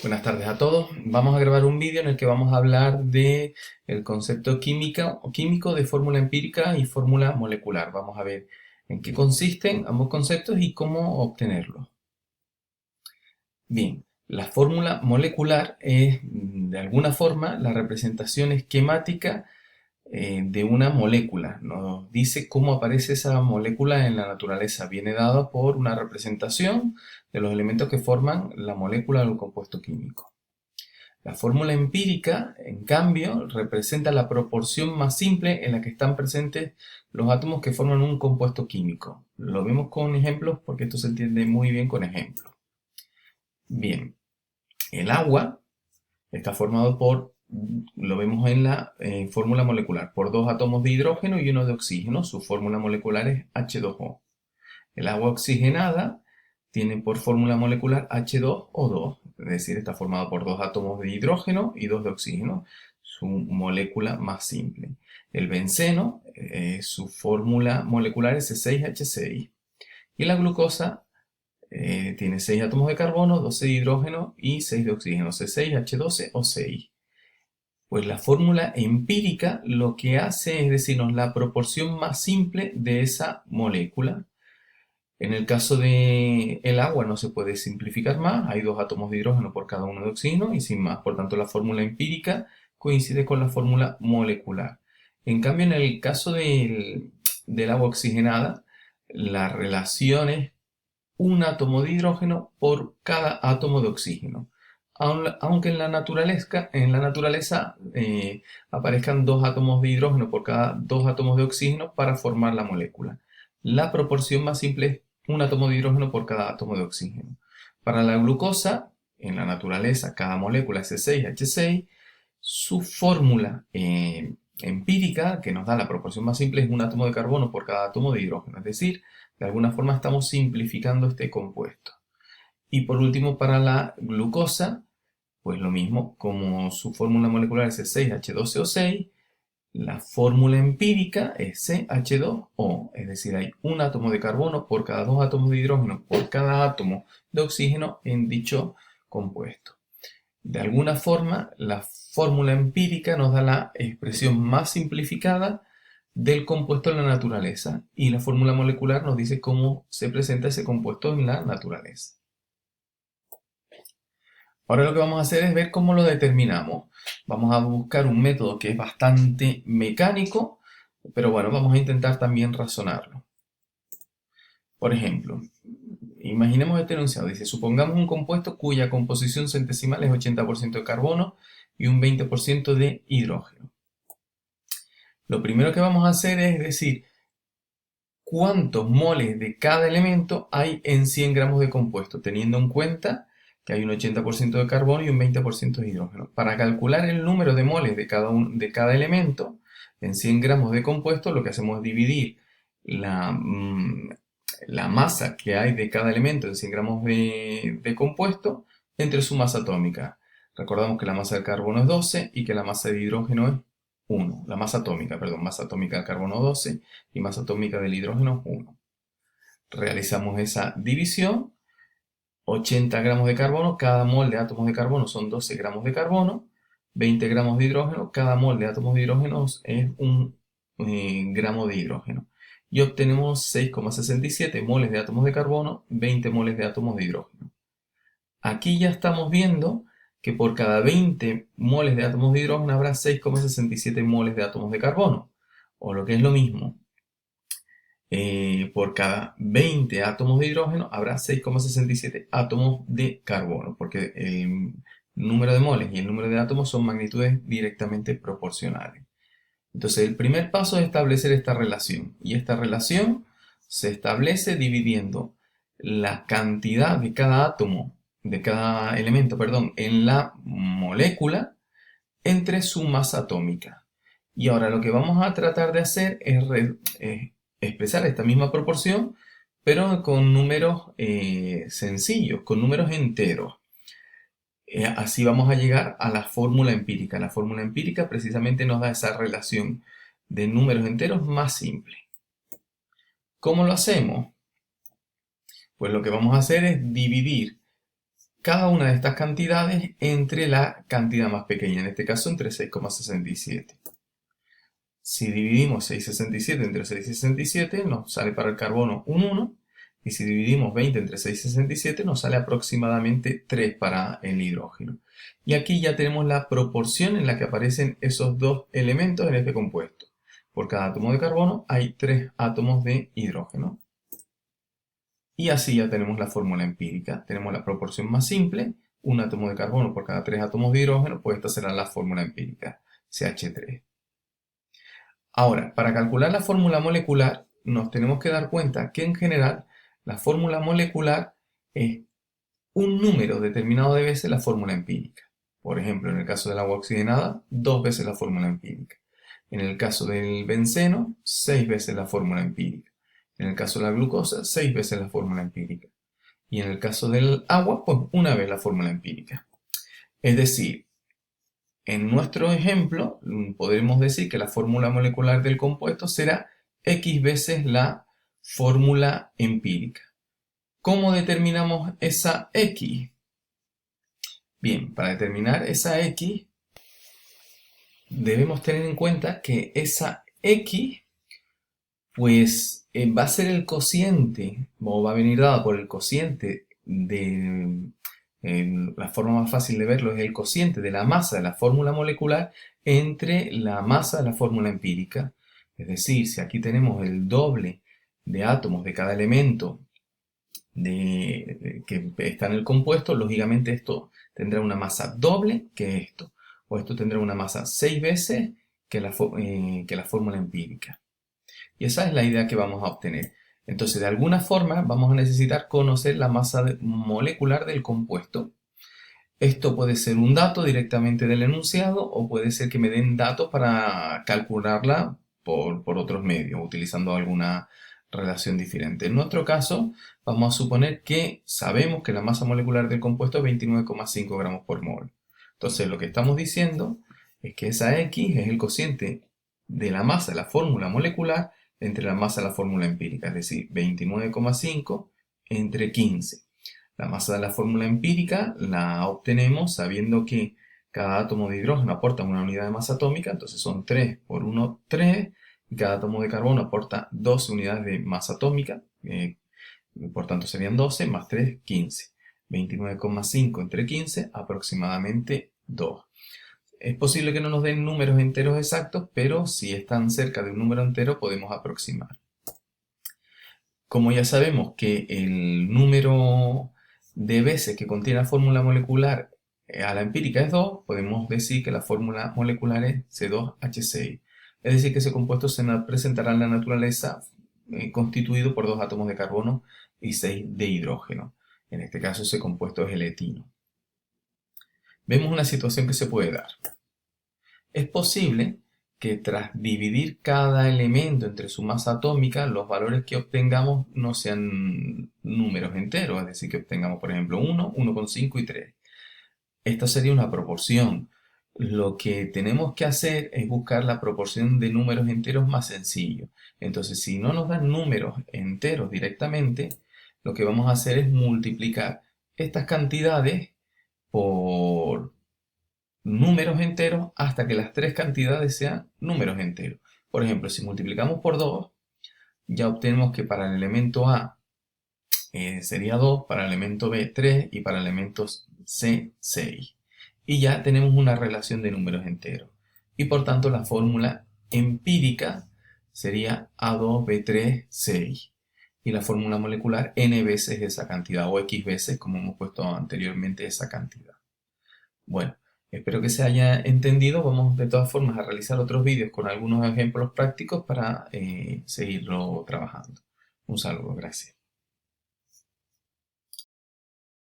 Buenas tardes a todos. Vamos a grabar un vídeo en el que vamos a hablar de el concepto químico de fórmula empírica y fórmula molecular. Vamos a ver en qué consisten ambos conceptos y cómo obtenerlos. Bien, la fórmula molecular es, de alguna forma, la representación esquemática de una molécula. Nos dice cómo aparece esa molécula en la naturaleza. Viene dada por una representación de los elementos que forman la molécula del compuesto químico. La fórmula empírica, en cambio, representa la proporción más simple en la que están presentes los átomos que forman un compuesto químico. Lo vemos con ejemplos porque esto se entiende muy bien con ejemplos. Bien, el agua está formado por, lo vemos en la fórmula molecular, por dos átomos de hidrógeno y uno de oxígeno. Su fórmula molecular es H2O. El agua oxigenada tiene por fórmula molecular H2O2, es decir, está formado por dos átomos de hidrógeno y dos de oxígeno, su molécula más simple. El benceno, su fórmula molecular es C6H6. Y la glucosa tiene 6 átomos de carbono, 12 de hidrógeno y 6 de oxígeno, C6H12O6. Pues la fórmula empírica lo que hace es decirnos la proporción más simple de esa molécula. En el caso del agua no se puede simplificar más, hay dos átomos de hidrógeno por cada uno de oxígeno y sin más. Por tanto, la fórmula empírica coincide con la fórmula molecular. En cambio, en el caso del agua oxigenada, la relación es un átomo de hidrógeno por cada átomo de oxígeno. Aunque en la naturaleza aparezcan dos átomos de hidrógeno por cada dos átomos de oxígeno para formar la molécula. La proporción más simple es un átomo de hidrógeno por cada átomo de oxígeno. Para la glucosa, en la naturaleza, cada molécula es C6H6. Su fórmula empírica, que nos da la proporción más simple, es un átomo de carbono por cada átomo de hidrógeno. Es decir, de alguna forma estamos simplificando este compuesto. Y por último, para la glucosa, pues lo mismo, como su fórmula molecular es C6H12O6, la fórmula empírica es CH2O, es decir, hay un átomo de carbono por cada dos átomos de hidrógeno por cada átomo de oxígeno en dicho compuesto. De alguna forma, la fórmula empírica nos da la expresión más simplificada del compuesto en la naturaleza y la fórmula molecular nos dice cómo se presenta ese compuesto en la naturaleza. Ahora lo que vamos a hacer es ver cómo lo determinamos. Vamos a buscar un método que es bastante mecánico, pero bueno, vamos a intentar también razonarlo. Por ejemplo, imaginemos este enunciado. Dice, supongamos un compuesto cuya composición centesimal es 80% de carbono y un 20% de hidrógeno. Lo primero que vamos a hacer es decir cuántos moles de cada elemento hay en 100 gramos de compuesto, teniendo en cuenta que hay un 80% de carbono y un 20% de hidrógeno. Para calcular el número de moles de cada elemento en 100 gramos de compuesto, lo que hacemos es dividir la masa que hay de cada elemento en 100 gramos de compuesto entre su masa atómica. Recordamos que la masa del carbono es 12 y que la masa de hidrógeno es 1. La masa atómica del carbono 12 y masa atómica del hidrógeno 1. Realizamos esa división. 80 gramos de carbono, cada mol de átomos de carbono son 12 gramos de carbono. 20 gramos de hidrógeno, cada mol de átomos de hidrógeno es un gramo de hidrógeno. Y obtenemos 6,67 moles de átomos de carbono, 20 moles de átomos de hidrógeno. Aquí ya estamos viendo que por cada 20 moles de átomos de hidrógeno habrá 6,67 moles de átomos de carbono. O lo que es lo mismo, por cada 20 átomos de hidrógeno habrá 6,67 átomos de carbono, porque el número de moles y el número de átomos son magnitudes directamente proporcionales. Entonces el primer paso es establecer esta relación, y esta relación se establece dividiendo la cantidad de cada átomo, de cada elemento, perdón, en la molécula entre su masa atómica. Y ahora lo que vamos a tratar de hacer es expresar esta misma proporción, pero con números sencillos, con números enteros. Así vamos a llegar a la fórmula empírica. La fórmula empírica precisamente nos da esa relación de números enteros más simple. ¿Cómo lo hacemos? Pues lo que vamos a hacer es dividir cada una de estas cantidades entre la cantidad más pequeña, en este caso entre 6,67. Si dividimos 6,67 entre 6,67 nos sale para el carbono un 1, y si dividimos 20 entre 6,67 nos sale aproximadamente 3 para el hidrógeno. Y aquí ya tenemos la proporción en la que aparecen esos dos elementos en este compuesto. Por cada átomo de carbono hay 3 átomos de hidrógeno. Y así ya tenemos la fórmula empírica. Tenemos la proporción más simple, un átomo de carbono por cada 3 átomos de hidrógeno, pues esta será la fórmula empírica, CH3. Ahora, para calcular la fórmula molecular, nos tenemos que dar cuenta que en general la fórmula molecular es un número determinado de veces la fórmula empírica. Por ejemplo, en el caso del agua oxigenada, 2 veces la fórmula empírica. En el caso del benceno, 6 veces la fórmula empírica. En el caso de la glucosa, 6 veces la fórmula empírica. Y en el caso del agua, pues una vez la fórmula empírica. Es decir, en nuestro ejemplo, podremos decir que la fórmula molecular del compuesto será X veces la fórmula empírica. ¿Cómo determinamos esa X? Bien, para determinar esa X, debemos tener en cuenta que esa X, pues va a ser el cociente, o va a venir dada por el cociente de... la forma más fácil de verlo es el cociente de la masa de la fórmula molecular entre la masa de la fórmula empírica. Es decir, si aquí tenemos el doble de átomos de cada elemento que está en el compuesto, lógicamente esto tendrá una masa doble que esto, o esto tendrá una masa 6 veces que la fórmula empírica. Y esa es la idea que vamos a obtener. Entonces, de alguna forma, vamos a necesitar conocer la masa molecular del compuesto. Esto puede ser un dato directamente del enunciado o puede ser que me den datos para calcularla por otros medios, utilizando alguna relación diferente. En nuestro caso, vamos a suponer que sabemos que la masa molecular del compuesto es 29,5 gramos por mol. Entonces, lo que estamos diciendo es que esa X es el cociente de la masa de la fórmula molecular entre la masa de la fórmula empírica, es decir, 29,5 entre 15. La masa de la fórmula empírica la obtenemos sabiendo que cada átomo de hidrógeno aporta una unidad de masa atómica, entonces son 3 por 1, 3, y cada átomo de carbono aporta 12 unidades de masa atómica, por tanto serían 12 más 3, 15. 29,5 entre 15, aproximadamente 2. Es posible que no nos den números enteros exactos, pero si están cerca de un número entero podemos aproximar. Como ya sabemos que el número de veces que contiene la fórmula molecular a la empírica es 2, podemos decir que la fórmula molecular es C2H6. Es decir, que ese compuesto se presentará en la naturaleza constituido por 2 átomos de carbono y 6 de hidrógeno. En este caso ese compuesto es el etino. Vemos una situación que se puede dar. Es posible que tras dividir cada elemento entre su masa atómica, los valores que obtengamos no sean números enteros, es decir, que obtengamos, por ejemplo, 1, 1,5 y 3. Esta sería una proporción. Lo que tenemos que hacer es buscar la proporción de números enteros más sencillo. Entonces, si no nos dan números enteros directamente, lo que vamos a hacer es multiplicar estas cantidades por números enteros hasta que las tres cantidades sean números enteros. Por ejemplo, si multiplicamos por 2, ya obtenemos que para el elemento A sería 2, para el elemento B 3 y para el elemento C 6. Y ya tenemos una relación de números enteros. Y por tanto la fórmula empírica sería A2B3 6. Y la fórmula molecular n veces esa cantidad o x veces como hemos puesto anteriormente esa cantidad. Bueno, espero que se haya entendido. Vamos de todas formas a realizar otros vídeos con algunos ejemplos prácticos para seguirlo trabajando. Un saludo, gracias.